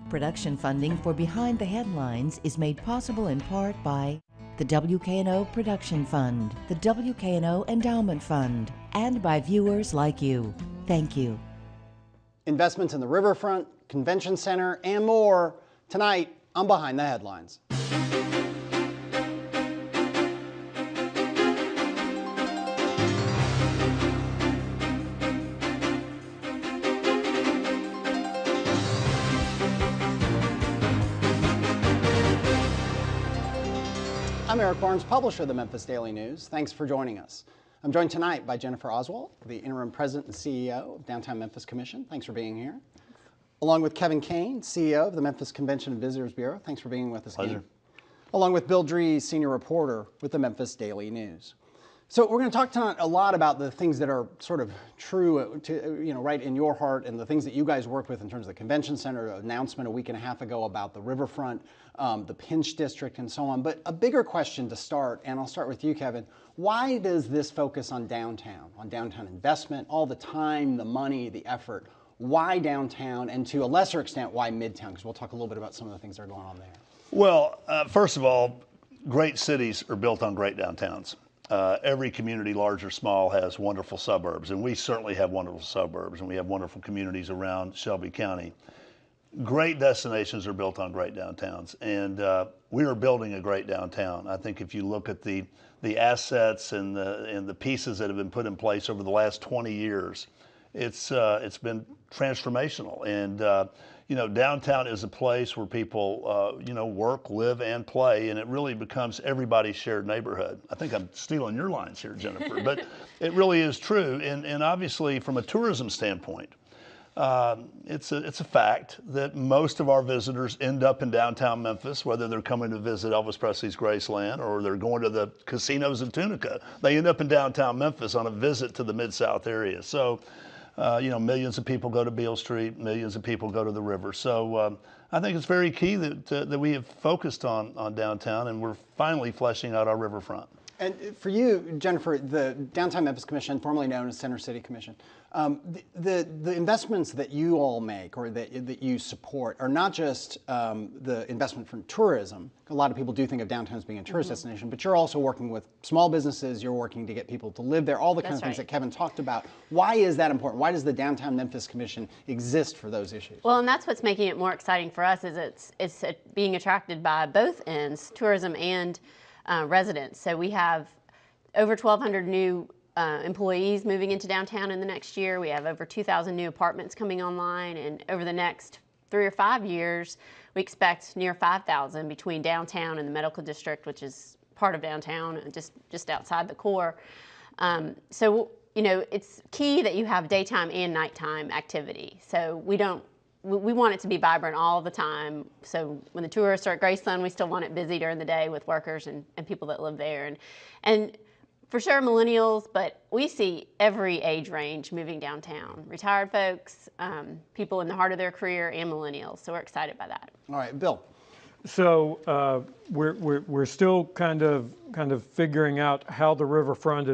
Production funding for Behind the Headlines is made possible in part by the WKNO Production Fund, the WKNO Endowment Fund, and by viewers like you. Thank you. Investments in the riverfront, convention center, and more. Tonight on Behind the Headlines. I'm Eric Barnes, publisher of the Memphis Daily News. Thanks for joining us. I'm joined tonight by Jennifer Oswalt, the interim president and CEO of Downtown Memphis Commission. Thanks for being here. Along with Kevin Kane, CEO of the Memphis Convention and Visitors Bureau. Thanks for being with us again. Along with Bill Dries, senior reporter with the Memphis Daily News. So we're going to talk tonight a lot about the things that are sort of true to, right in your heart, and the things that you guys work with in terms of the convention center, announcement a week and a half ago about the riverfront, the Pinch District, and so on. But a bigger question to start, and I'll start with you, Kevin. Why does this focus on downtown investment, all the time, the money, the effort? Why downtown, and to a lesser extent, why Midtown? Because we'll talk a little bit about some of the things that are going on there. Well, first of all, great cities are built on great downtowns. Every community, large or small, has wonderful suburbs, and we certainly have wonderful suburbs, and we have wonderful communities around Shelby County. Great destinations are built on great downtowns, and we are building a great downtown. I think if you look at the assets and the pieces that have been put in place over the last 20 years, it's been transformational. And downtown is a place where people work, live, and play, and it really becomes everybody's shared neighborhood. I think I'm stealing your lines here, Jennifer, but it really is true. And obviously, from a tourism standpoint, it's a fact that most of our visitors end up in downtown Memphis, whether they're coming to visit Elvis Presley's Graceland or they're going to the casinos in Tunica. They end up in downtown Memphis on a visit to the Mid-South area. So, millions of people go to Beale Street, millions of people go to the river. So I think it's very key that we have focused on downtown, and we're finally fleshing out our riverfront. And for you, Jennifer, the Downtown Memphis Commission, formerly known as Center City Commission, the investments that you all make or that you support are not just the investment from tourism. A lot of people do think of downtown as being a tourist destination, but you're also working with small businesses, you're working to get people to live there, all the kind of things that Kevin talked about. Why is that important? Why does the Downtown Memphis Commission exist for those issues? Well, and that's what's making it more exciting for us, is it's being attracted by both ends, tourism and residents. So we have over 1,200 new employees moving into downtown in the next year. We have over 2,000 new apartments coming online, and over the next 3 or 5 years, we expect near 5,000 between downtown and the medical district, which is part of downtown, just outside the core. So it's key that you have daytime and nighttime activity. So we want it to be vibrant all the time. So when the tourists are at Graceland, we still want it busy during the day with workers and people that live there. And for sure millennials, but we see every age range moving downtown. Retired folks, people in the heart of their career, and millennials. So we're excited by that. All right, Bill. So we're still kind of figuring out how the riverfront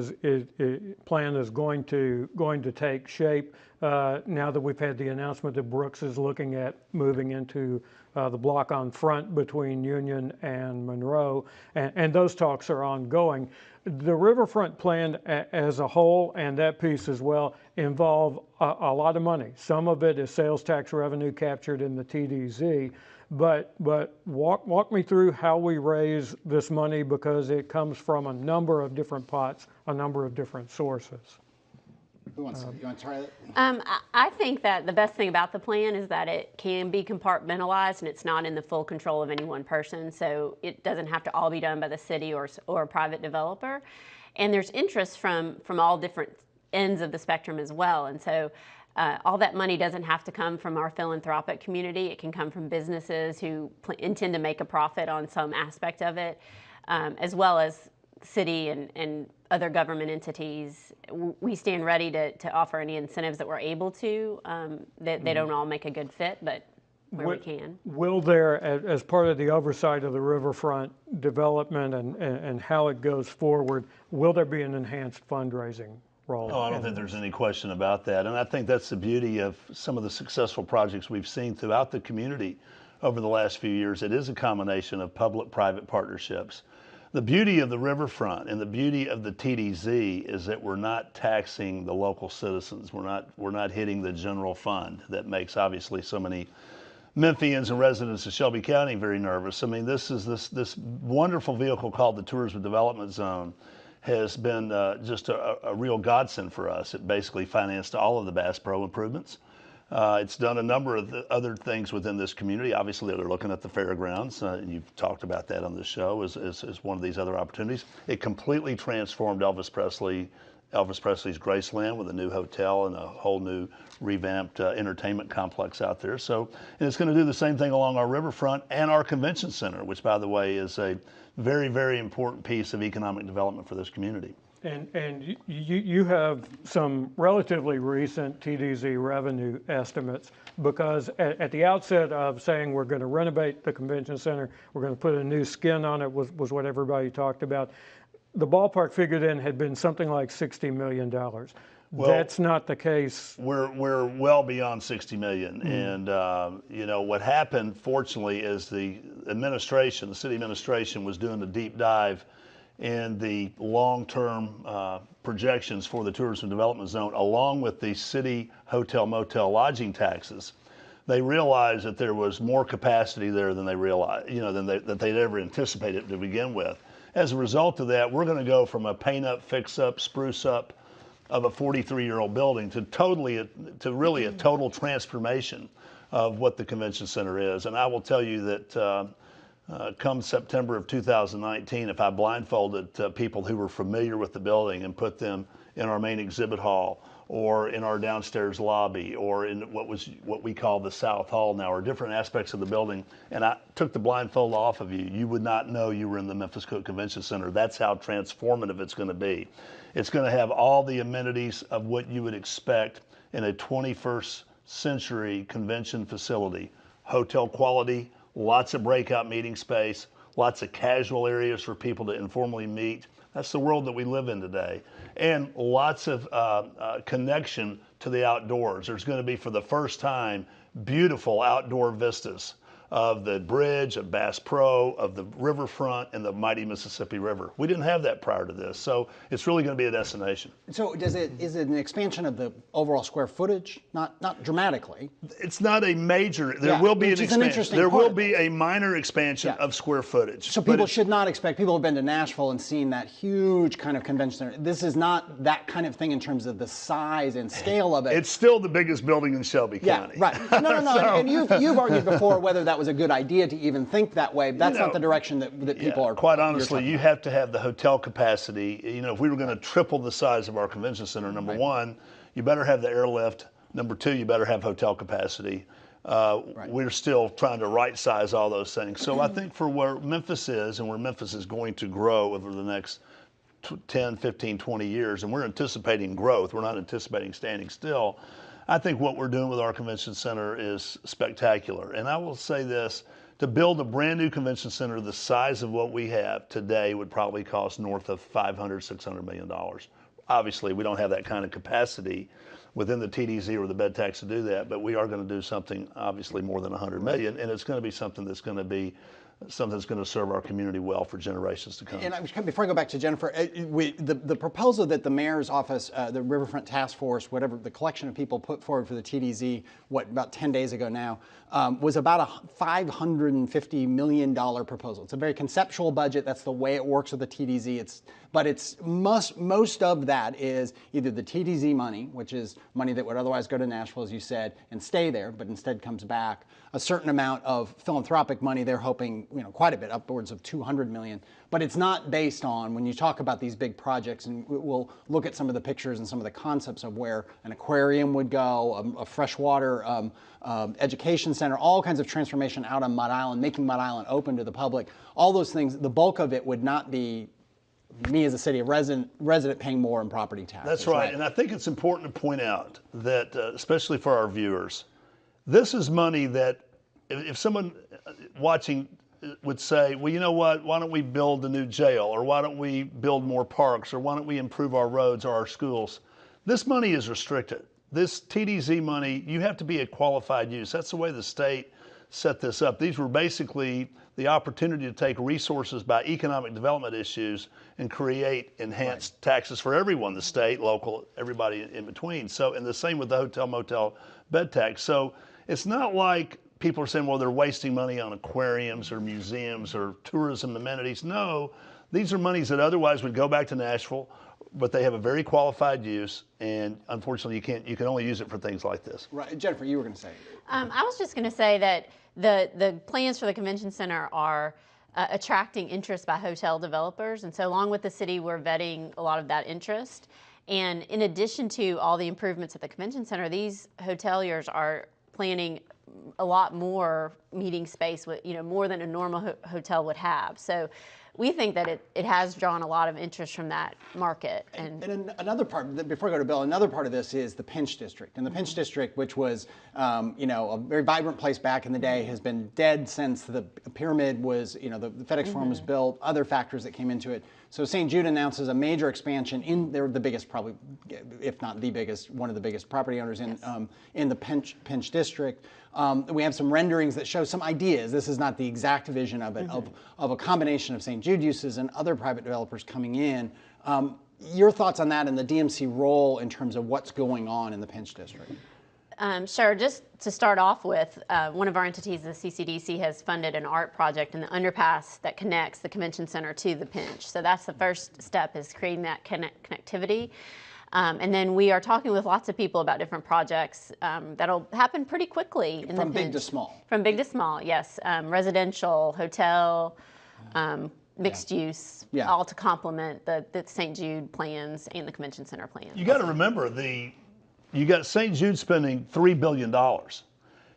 plan is going to take shape. Now that we've had the announcement that Brooks is looking at moving into the block on front between Union and Monroe, and those talks are ongoing. The riverfront plan as a whole, and that piece as well, involve a lot of money. Some of it is sales tax revenue captured in the TDZ, but walk me through how we raise this money, because it comes from a number of different pots, a number of different sources. You want to try that? I think that the best thing about the plan is that it can be compartmentalized, and it's not in the full control of any one person. So it doesn't have to all be done by the city or a private developer. And there's interest from all different ends of the spectrum as well. And so all that money doesn't have to come from our philanthropic community. It can come from businesses who intend to make a profit on some aspect of it, as well as city and other government entities. We stand ready to offer any incentives that we're able to. They don't all make a good fit, but where we can. Will there, as part of the oversight of the riverfront development and how it goes forward, will there be an enhanced fundraising role? Oh, I don't think there's any question about that. And I think that's the beauty of some of the successful projects we've seen throughout the community over the last few years. It is a combination of public-private partnerships. The beauty of the riverfront and the beauty of the TDZ is that we're not taxing the local citizens. We're not hitting the general fund that makes obviously so many Memphians and residents of Shelby County very nervous. I mean, this wonderful vehicle called the Tourism Development Zone has been just a real godsend for us. It basically financed all of the Bass Pro improvements. It's done a number of other things within this community. Obviously, they're looking at the fairgrounds, and you've talked about that on this show as one of these other opportunities. It completely transformed Elvis Presley's Graceland with a new hotel and a whole new revamped entertainment complex out there. So, and it's going to do the same thing along our riverfront and our convention center, which, by the way, is a very, very important piece of economic development for this community. And you have some relatively recent TDZ revenue estimates, because at the outset of saying we're going to renovate the convention center, we're going to put a new skin on it was what everybody talked about. The ballpark figure then had been something like $60 million. Well, that's not the case. We're well beyond 60 million. And you know, what happened, fortunately, is the city administration was doing a deep dive in the long-term projections for the tourism development zone, along with the city hotel motel lodging taxes. They realized that there was more capacity there than they realized, that they'd ever anticipated to begin with. As a result of that, we're going to go from a paint up, fix up, spruce up of a 43-year-old building to really a total transformation of what the convention center is. And I will tell you that come September of 2019, if I blindfolded people who were familiar with the building and put them in our main exhibit hall or in our downstairs lobby or in what we call the South Hall now, or different aspects of the building, and I took the blindfold off of you, you would not know you were in the Memphis Cook Convention Center. That's how transformative it's going to be. It's going to have all the amenities of what you would expect in a 21st century convention facility. Hotel quality, lots of breakout meeting space, lots of casual areas for people to informally meet. That's the world that we live in today. And lots of connection to the outdoors. There's going to be, for the first time, beautiful outdoor vistas of the bridge, of Bass Pro, of the riverfront, and the mighty Mississippi River. We didn't have that prior to this, so it's really going to be a destination. So is it an expansion of the overall square footage? Not dramatically. It's not a major. There will be an expansion. There will be a minor expansion of square footage. So people should not expect. People have been to Nashville and seen that huge kind of convention center. This is not that kind of thing in terms of the size and scale of it. It's still the biggest building in Shelby County. Yeah, right. No. So, and you've argued before whether that was a good idea to even think that way. That's not the direction that people are. Quite honestly, you have to have the hotel capacity. If we were going to triple the size of our convention center, number one, you better have the airlift. Number two, you better have hotel capacity. We're still trying to right size all those things. So I think for where Memphis is and where Memphis is going to grow over the next 10, 15, 20 years, and we're anticipating growth, we're not anticipating standing still. I think what we're doing with our convention center is spectacular. And I will say this, to build a brand new convention center the size of what we have today would probably cost north of $500, $600 million. Obviously, we don't have that kind of capacity within the TDZ or the bed tax to do that, but we are going to do something obviously more than $100 million, and it's going to be something that's going to serve our community well for generations to come. And before I go back to Jennifer, the proposal that the mayor's office, the Riverfront Task Force, whatever the collection of people put forward for the TDZ, about 10 days ago now, was about a $550 million proposal. It's a very conceptual budget. That's the way it works with the TDZ. But most of that is either the TDZ money, which is money that would otherwise go to Nashville, as you said, and stay there, but instead comes back. A certain amount of philanthropic money, they're hoping, quite a bit, upwards of $200 million. But it's not based on, when you talk about these big projects, and we'll look at some of the pictures and some of the concepts of where an aquarium would go, a freshwater education center, all kinds of transformation out on Mud Island, making Mud Island open to the public. All those things, the bulk of it would not be me as a city resident paying more in property taxes. That's right. And I think it's important to point out that, especially for our viewers, this is money that if someone watching would say, well, you know what, why don't we build a new jail, or why don't we build more parks, or why don't we improve our roads or our schools? This money is restricted. This TDZ money, you have to be a qualified use. That's the way the state set this up. These were basically the opportunity to take resources by economic development issues and create enhanced taxes for everyone, the state, local, everybody in between. So, and the same with the hotel motel bed tax. So it's not like people are saying, well, they're wasting money on aquariums or museums or tourism amenities. No, these are monies that otherwise would go back to Nashville, but they have a very qualified use, and unfortunately you can only use it for things like this. Right, Jennifer, you were going to say. I was just going to say that the plans for the convention center are attracting interest by hotel developers, and so along with the city, we're vetting a lot of that interest. And in addition to all the improvements at the convention center, these hoteliers are planning a lot more meeting space with, more than a normal hotel would have. So we think that it has drawn a lot of interest from that market. And another part, before I go to Bill, another part of this is the Pinch District. And the Pinch District, which was, a very vibrant place back in the day, has been dead since the pyramid was, the FedEx Forum was built, other factors that came into it. So St. Jude announces a major expansion they're the biggest, probably, if not the biggest, one of the biggest property owners in the Pinch District. We have some renderings that show some ideas. This is not the exact vision of it, of a combination of St. Jude uses and other private developers coming in. Your thoughts on that and the DMC role in terms of what's going on in the Pinch District? Sure. Just to start off with, one of our entities, the CCDC, has funded an art project in the underpass that connects the convention center to the Pinch. So that's the first step, is creating that connectivity. And then we are talking with lots of people about different projects that'll happen pretty quickly in the Pinch. From big to small. From big to small, yes. Residential, hotel, mixed use, all to complement the St. Jude plans and the convention center plans. You got to remember, you got St. Jude spending $3 billion.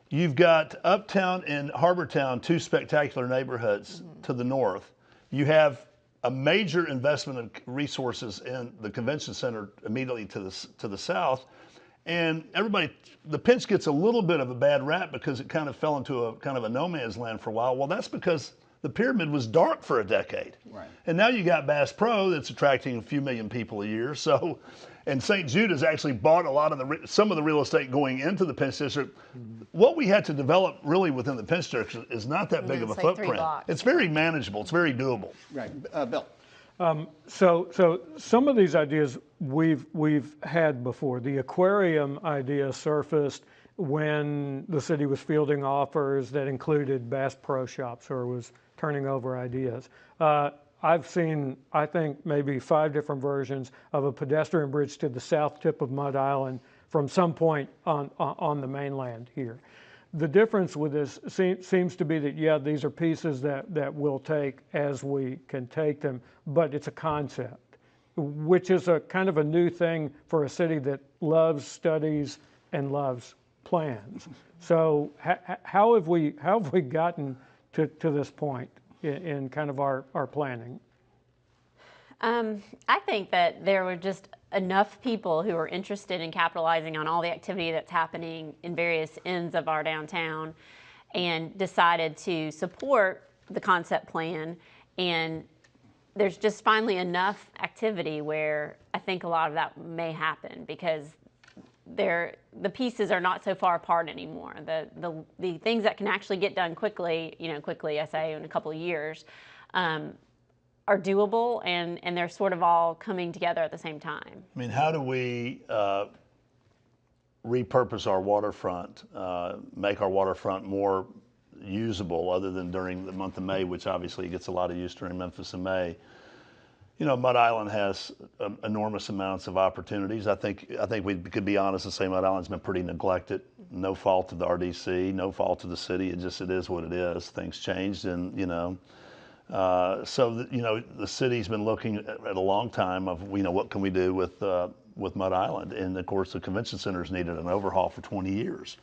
You've got Uptown and Harbortown, two spectacular neighborhoods to the north. You have a major investment of resources in the convention center immediately to the south. And the Pinch gets a little bit of a bad rap because it kind of fell into a kind of a no man's land for a while. Well, that's because the pyramid was dark for a decade. Right. And now you got Bass Pro that's attracting a few million people a year. So, and St. Jude has actually bought a lot of some of the real estate going into the Pinch District. What we had to develop really within the Pinch District is not that big of a footprint. It's very manageable. It's very doable. Right, Bill. So some of these ideas we've had before. The aquarium idea surfaced when the city was fielding offers that included Bass Pro Shops or was turning over ideas. I've seen, I think, maybe 5 different versions of a pedestrian bridge to the south tip of Mud Island from some point on the mainland here. The difference with this seems to be that, these are pieces that we'll take as we can take them, but it's a concept, which is a kind of a new thing for a city that loves studies and loves plans. So how have we gotten to this point in kind of our planning? I think that there were just enough people who are interested in capitalizing on all the activity that's happening in various ends of our downtown and decided to support the concept plan. And there's just finally enough activity where I think a lot of that may happen because the pieces are not so far apart anymore. The things that can actually get done quickly, I say in a couple of years, are doable, and they're sort of all coming together at the same time. I mean, how do we repurpose our waterfront, make our waterfront more usable other than during the month of May, which obviously gets a lot of use during Memphis in May? Mud Island has enormous amounts of opportunities. I think we could be honest and say Mud Island's been pretty neglected. No fault of the RDC, no fault of the city. It is what it is. Things changed, and the city's been looking at a long time of what can we do with Mud Island, and of course the convention center's needed an overhaul for 20 years.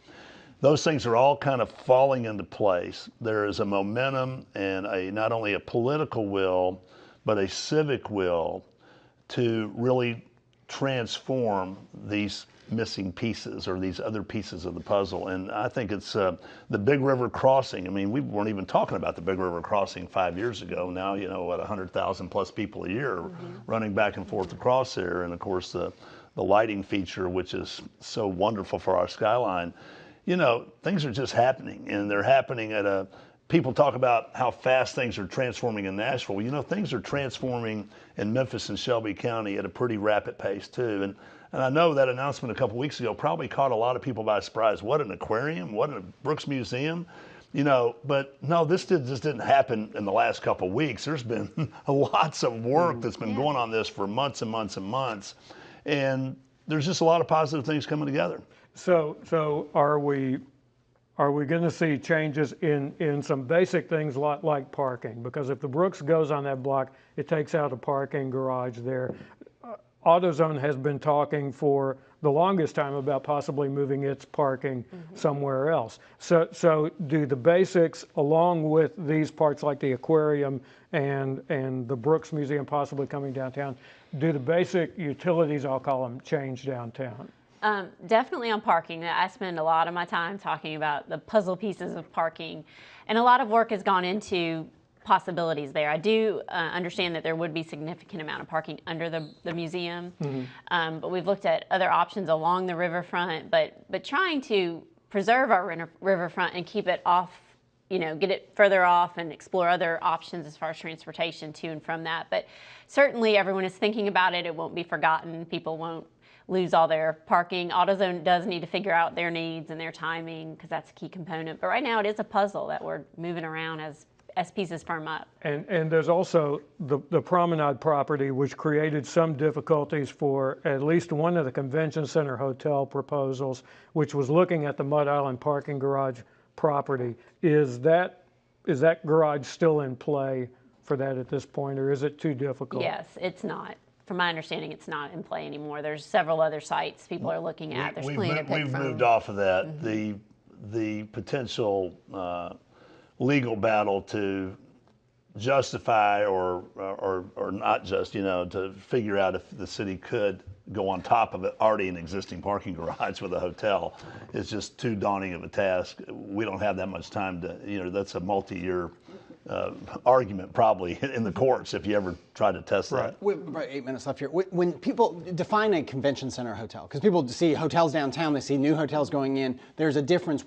Those things are all kind of falling into place. There is a momentum and not only a political will, but a civic will to really transform these missing pieces or these other pieces of the puzzle. And I think it's the Big River Crossing. I mean, we weren't even talking about the Big River Crossing 5 years ago. Now, 100,000 plus people a year running back and forth across there. And of course, the lighting feature, which is so wonderful for our skyline. you know, things are just happening, and they're happening at a, people talk about how fast things are transforming in Nashville. You know, things are transforming in Memphis and Shelby County at a pretty rapid pace too. And I know that announcement a couple weeks ago probably caught a lot of people by surprise. What, an aquarium? What, a Brooks Museum? You know, but no, just didn't happen in the last couple of weeks. There's been lots of work that's been going on this for months and months and months. And there's just a lot of positive things coming together. So are we going to see changes in some basic things like parking? Because if the Brooks goes on that block, it takes out a parking garage there. AutoZone has been talking for the longest time about possibly moving its parking somewhere else. So do the basics, along with these parts like the aquarium and the Brooks Museum possibly coming downtown, do the basic utilities, I'll call them, change downtown? Definitely on parking. I spend a lot of my time talking about the puzzle pieces of parking, and a lot of work has gone into possibilities there. I do understand that there would be significant amount of parking under the museum, but we've looked at other options along the riverfront, but trying to preserve our riverfront and keep it off, you know, get it further off and explore other options as far as transportation to and from that. But certainly everyone is thinking about it. It won't be forgotten. People won't lose all their parking. AutoZone does need to figure out their needs and their timing, because that's a key component. But right now it is a puzzle that we're moving around as pieces firm up. And there's also the Promenade property, which created some difficulties for at least one of the convention center hotel proposals, which was looking at the Mud Island parking garage property. Is that garage still in play for that at this point, or is it too difficult? Yes, it's not. From my understanding, it's not in play anymore. There's several other sites people are looking at. There's plenty to pick from. We've moved off of that. The potential legal battle to justify or not just, you know, to figure out if the city could go on top of it, already an existing parking garage with a hotel, is just too daunting of a task. We don't have that much time to, you know, that's a multi-year argument probably in the courts if you ever try to test that. We have about 8 minutes left here. When people define a convention center hotel, because people see hotels downtown, they see new hotels going in, there's a difference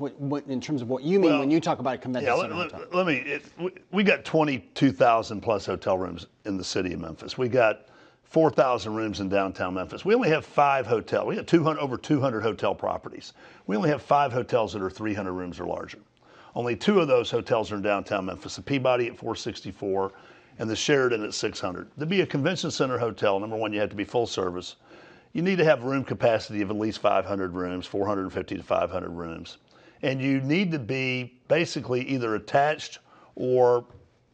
in terms of what you mean when you talk about a convention center hotel. We got 22,000 plus hotel rooms in the city of Memphis. We got 4,000 rooms in downtown Memphis. We only have 5 hotels. We got over 200 hotel properties. We only have 5 hotels that are 300 rooms or larger. Only 2 of those hotels are in downtown Memphis, the Peabody at 464 and the Sheridan at 600. To be a convention center hotel, number one, you have to be full service. You need to have room capacity of at least 500 rooms, 450 to 500 rooms. And you need to be basically either attached or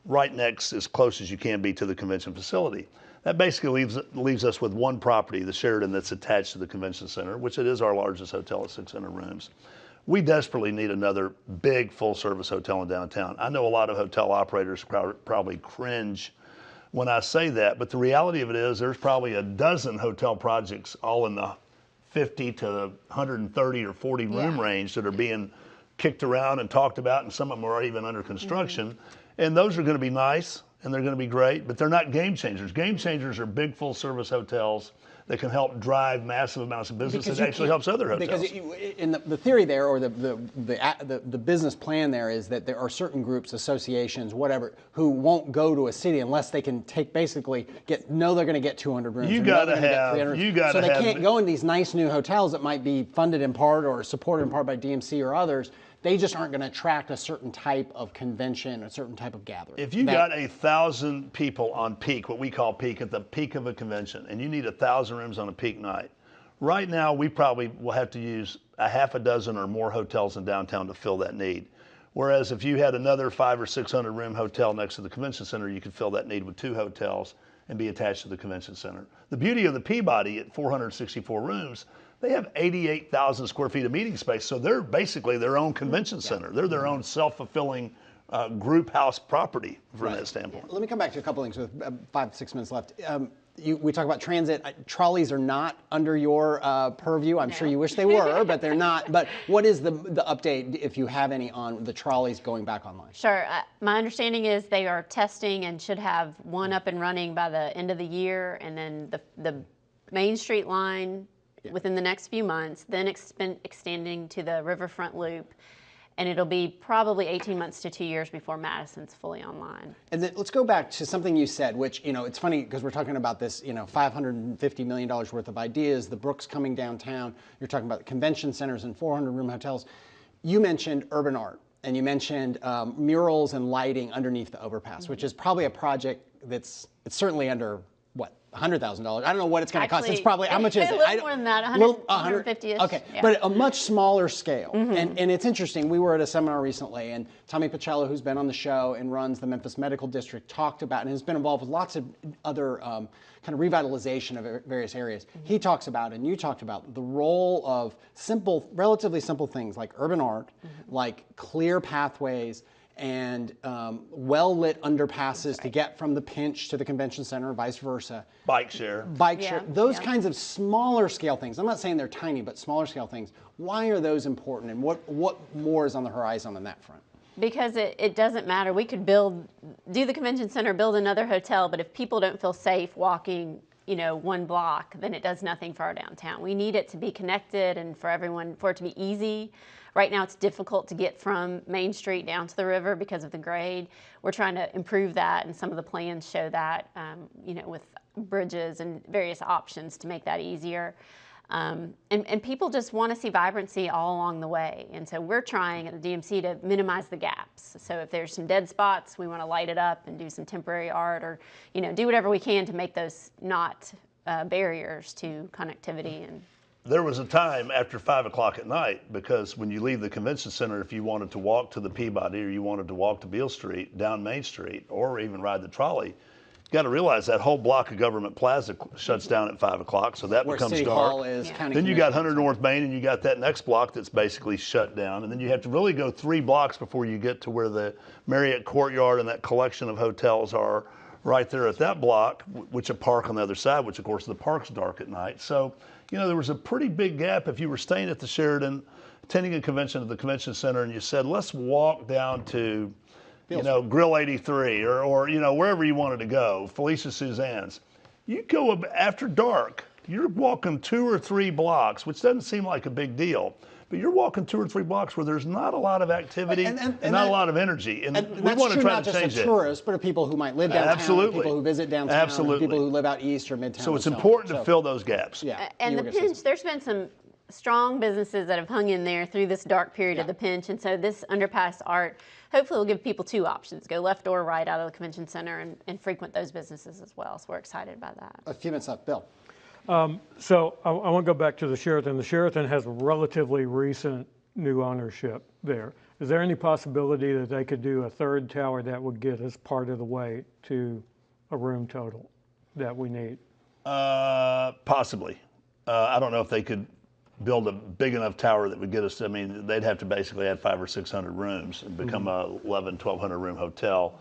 right next, as close as you can be, to the convention facility. That basically leaves us with one property, the Sheridan, that's attached to the convention center, which it is our largest hotel at 600 rooms. We desperately need another big full-service hotel in downtown. I know a lot of hotel operators probably cringe when I say that, but the reality of it is there's probably a dozen hotel projects all in the 50 to 130 or 40 room range that are being kicked around and talked about, and some of them are even under construction. And those are going to be nice and they're going to be great, but they're not game changers. Game changers are big full-service hotels that can help drive massive amounts of business that actually helps other hotels. Because in the theory there, or the business plan there, is that there are certain groups, associations, whatever, who won't go to a city unless they can basically know they're going to get 200 rooms. You got to have. So they can't go in these nice new hotels that might be funded in part or supported in part by DMC or others. They just aren't going to attract a certain type of convention, a certain type of gathering. If you got 1,000 people on peak, what we call peak, at the peak of a convention, and you need 1,000 rooms on a peak night, right now we probably will have to use a half a dozen or more hotels in downtown to fill that need. Whereas if you had another 500 or 600 room hotel next to the convention center, you could fill that need with 2 hotels and be attached to the convention center. The beauty of the Peabody at 464 rooms, they have 88,000 square feet of meeting space, so they're basically their own convention center. They're their own self-fulfilling group house property from that standpoint. Let me come back to a couple things with 5 to 6 minutes left. We talk about transit. Trolleys are not under your purview. I'm sure you wish they were, but they're not. But what is the update, if you have any, on the trolleys going back online? Sure. My understanding is they are testing and should have one up and running by the end of the year, and then the Main Street line within the next few months, then extending to the Riverfront Loop. And it'll be probably 18 months to 2 years before Madison's fully online. And then let's go back to something you said, which, it's funny because we're talking about this, $550 million worth of ideas, the Brooks coming downtown. You're talking about convention centers and 400-room hotels. You mentioned urban art, and you mentioned murals and lighting underneath the overpass, which is probably a project it's certainly under, what, $100,000. I don't know what it's going to cost. It's probably, how much is it? A little more than that, 150-ish. Okay, yeah. but a much smaller scale. And it's interesting, we were at a seminar recently, and Tommy Pacello, who's been on the show and runs the Memphis Medical District, talked about, and has been involved with lots of other kind of revitalization of various areas. He talks about, and you talked about, the role of relatively simple things like urban art, like clear pathways, and well-lit underpasses to get from the Pinch to the convention center, or vice versa. Bike share. Those kinds of smaller scale things. I'm not saying they're tiny, but smaller scale things. Why are those important, and what more is on the horizon on that front? Because it doesn't matter. We could do the convention center, build another hotel, but if people don't feel safe walking, 1 block, then it does nothing for our downtown. We need it to be connected and for it to be easy. Right now it's difficult to get from Main Street down to the river because of the grade. We're trying to improve that, and some of the plans show that, with bridges and various options to make that easier. And people just want to see vibrancy all along the way. And so we're trying at the DMC to minimize the gaps. So if there's some dead spots, we want to light it up and do some temporary art, or, do whatever we can to make those not barriers to connectivity. And there was a time after 5 o'clock at night, because when you leave the convention center, if you wanted to walk to the Peabody, or you wanted to walk to Beale Street, down Main Street, or even ride the trolley, you got to realize that whole block of Government Plaza shuts down at 5 o'clock, so that becomes City dark. Hall is, County Then you got Commission. 100 North Main, and you got that next block that's basically shut down, and then you have to really go 3 blocks before you get to where the Marriott Courtyard and that collection of hotels are, right there at that block, which a park on the other side, which of course the park's dark at night. So, there was a pretty big gap if you were staying at the Sheraton, attending a convention at the convention center, and you said, let's walk down to, Grill 83 or wherever you wanted to go, Felicia Suzanne's. You go after dark, you're walking 2 or 3 blocks, which doesn't seem like a big deal. But you're walking 2 or 3 blocks where there's not a lot of activity and not a lot of energy. And we want to try to change not just of tourists, but of people who might live downtown, Absolutely. people who visit downtown, Absolutely. people who live out east or midtown. So it's important to fill those gaps. Yeah. And the Pinch, there's been some strong businesses that have hung in there through this dark period of the Pinch. And so this underpass art hopefully will give people 2 options, go left or right out of the convention center and frequent those businesses as well. So we're excited about that. A few minutes left. Bill. So I want to go back to the Sheraton. The Sheraton has relatively recent new ownership there. Is there any possibility that they could do a 3rd tower that would get us part of the way to a room total that we need? Possibly. I don't know if they could build a big enough tower that would get us, they'd have to basically add 500 or 600 rooms and become a 1,100 room hotel.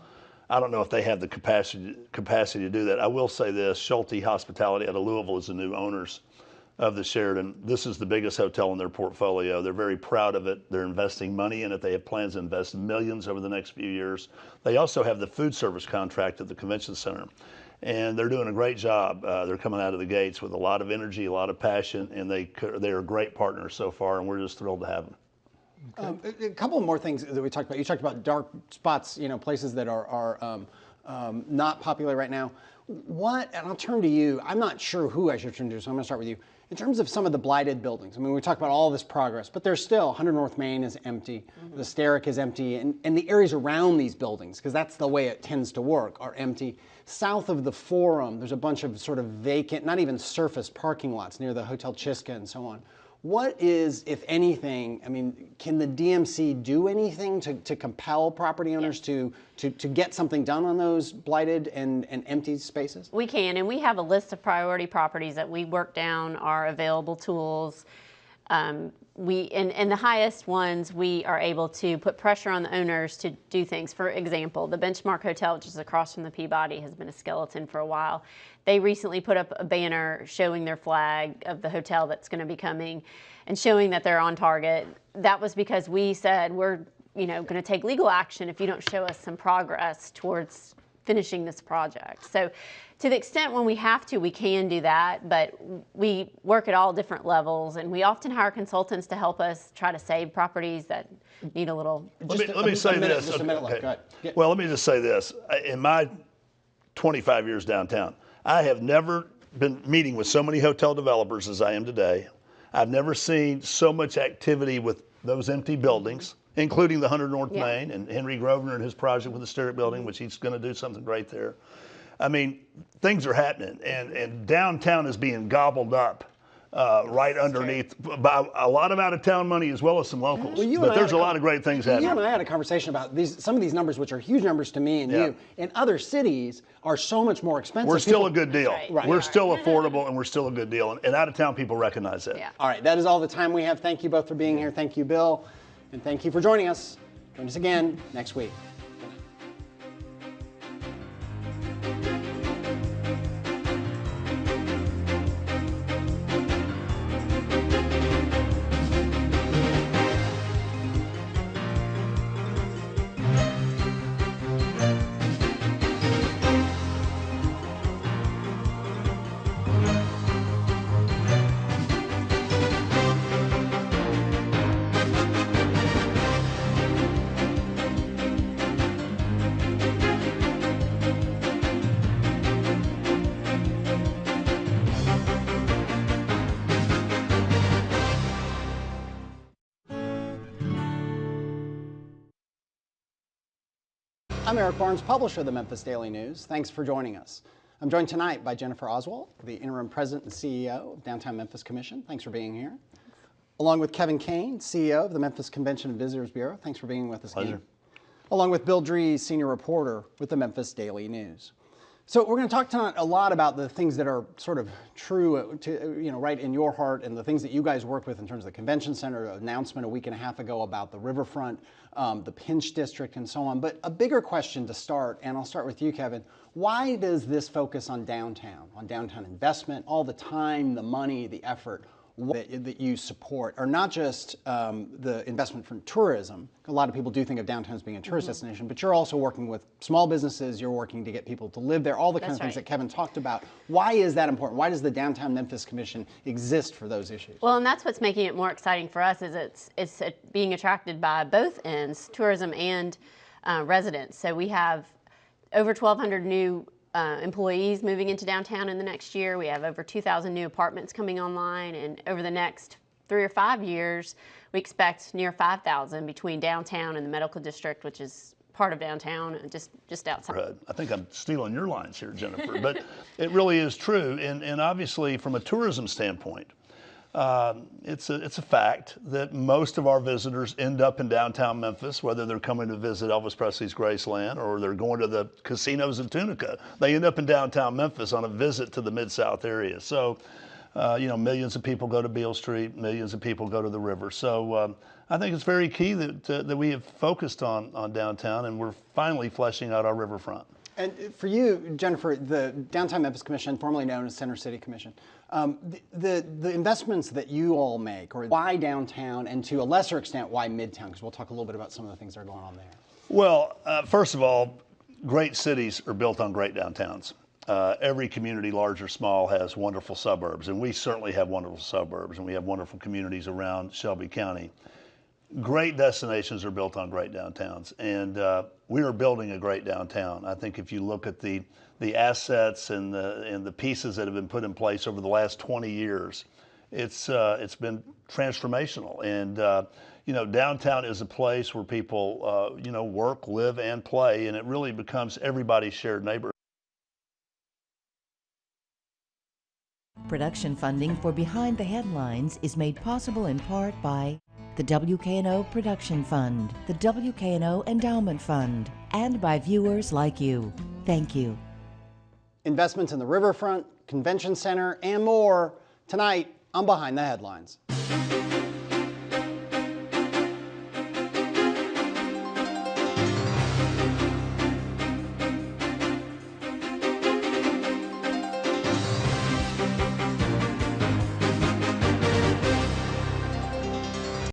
I don't know if they have the capacity to do that. I will say this, Schulte Hospitality out of Louisville is the new owners of the Sheraton. This is the biggest hotel in their portfolio. They're very proud of it. They're investing money in it. They have plans to invest millions over the next few years. They also have the food service contract at the convention center, and they're doing a great job. They're coming out of the gates with a lot of energy, a lot of passion, and they are great partners so far, and we're just thrilled to have them. A couple more things that we talked about. You talked about dark spots, places that are not popular right now. And I'll turn to you. I'm not sure who I should turn to, so I'm going to start with you. In terms of some of the blighted buildings, we talk about all this progress, but there's still 100 North Main is empty, the Steric is empty, and the areas around these buildings, because that's the way it tends to work, are empty. South of the Forum, there's a bunch of sort of vacant, not even surface parking lots near the Hotel Chiska and so on. What is, if anything, can the DMC do anything to compel property owners to get something done on those blighted and empty spaces? We can, and we have a list of priority properties that we work down our available tools. And the highest ones, we are able to put pressure on the owners to do things. For example, the Benchmark Hotel, which is across from the Peabody, has been a skeleton for a while. They recently put up a banner showing their flag of the hotel that's going to be coming and showing that they're on target. That was because we said we're going to take legal action if you don't show us some progress towards finishing this project. So to the extent when we have to, we can do that, but we work at all different levels, and we often hire consultants to help us try to save properties that need a little. Let me say this. Just a minute left. Go ahead. Yeah. Well, let me just say this. In my 25 years downtown, I have never been meeting with so many hotel developers as I am today. I've never seen so much activity with those empty buildings, including the 100 North Main and Henry Grosvenor and his project with the Sterrett Building, which he's going to do something great there. I mean, things are happening, and downtown is being gobbled up right underneath by a lot of out-of-town money as well as some locals. Well, but there's a lot of great things happening. You and I had a conversation about some of these numbers, which are huge numbers to me and you, and other cities are so much more expensive. We're still a good deal. Right. We're still affordable, and we're still a good deal. And out-of-town people recognize that. Yeah. All right, that is all the time we have. Thank you both for being here. Thank you, Bill, and thank you for joining us. Join us again next week. I'm Eric Barnes, publisher of the Memphis Daily News. Thanks for joining us. I'm joined tonight by Jennifer Oswalt, the interim president and CEO of Downtown Memphis Commission. Thanks for being here. Along with Kevin Kane, CEO of the Memphis Convention and Visitors Bureau. Thanks for being with us again. Pleasure. Along with Bill Dries, senior reporter with the Memphis Daily News. So we're going to talk tonight a lot about the things that are sort of true to, right in your heart, and the things that you guys work with in terms of the convention center, announcement a week and a half ago about the riverfront, the Pinch District, and so on. But a bigger question to start, and I'll start with you, Kevin. Why does this focus on downtown investment, all the time, the money, the effort that you support are not just the investment from tourism? A lot of people do think of downtown as being a tourist destination, but you're also working with small businesses, you're working to get people to live there, all the kind of things that Kevin talked about. Why is that important? Why does the Downtown Memphis Commission exist for those issues? Well, and that's what's making it more exciting for us is it's being attracted by both ends, tourism and residents. So we have over 1,200 new employees moving into downtown in the next year. We have over 2,000 new apartments coming online, and over the next 3 or 5 years, we expect near 5,000 between downtown and the medical district, which is part of downtown, just outside. I think I'm stealing your lines here, Jennifer, but it really is true. And obviously, from a tourism standpoint, it's a fact that most of our visitors end up in downtown Memphis, whether they're coming to visit Elvis Presley's Graceland or they're going to the casinos in Tunica. They end up in downtown Memphis on a visit to the Mid-South area. So, millions of people go to Beale Street, millions of people go to the river. So I think it's very key that we have focused on downtown, and we're finally fleshing out our riverfront. And for you, Jennifer, the Downtown Memphis Commission, formerly known as Center City Commission, the investments that you all make, or why downtown, and to a lesser extent, why Midtown? Because we'll talk a little bit about some of the things that are going on there. Well, first of all, great cities are built on great downtowns. Every community, large or small, has wonderful suburbs, and we certainly have wonderful suburbs, and we have wonderful communities around Shelby County. Great destinations are built on great downtowns, and we are building a great downtown. I think if you look at the assets and the pieces that have been put in place over the last 20 years, it's been transformational. And downtown is a place where people work, live, and play, and it really becomes everybody's shared neighborhood. Production funding for Behind the Headlines is made possible in part by the WKNO Production Fund, the WKNO Endowment Fund, and by viewers like you. Thank you. Investments in the riverfront, convention center, and more tonight on Behind the Headlines.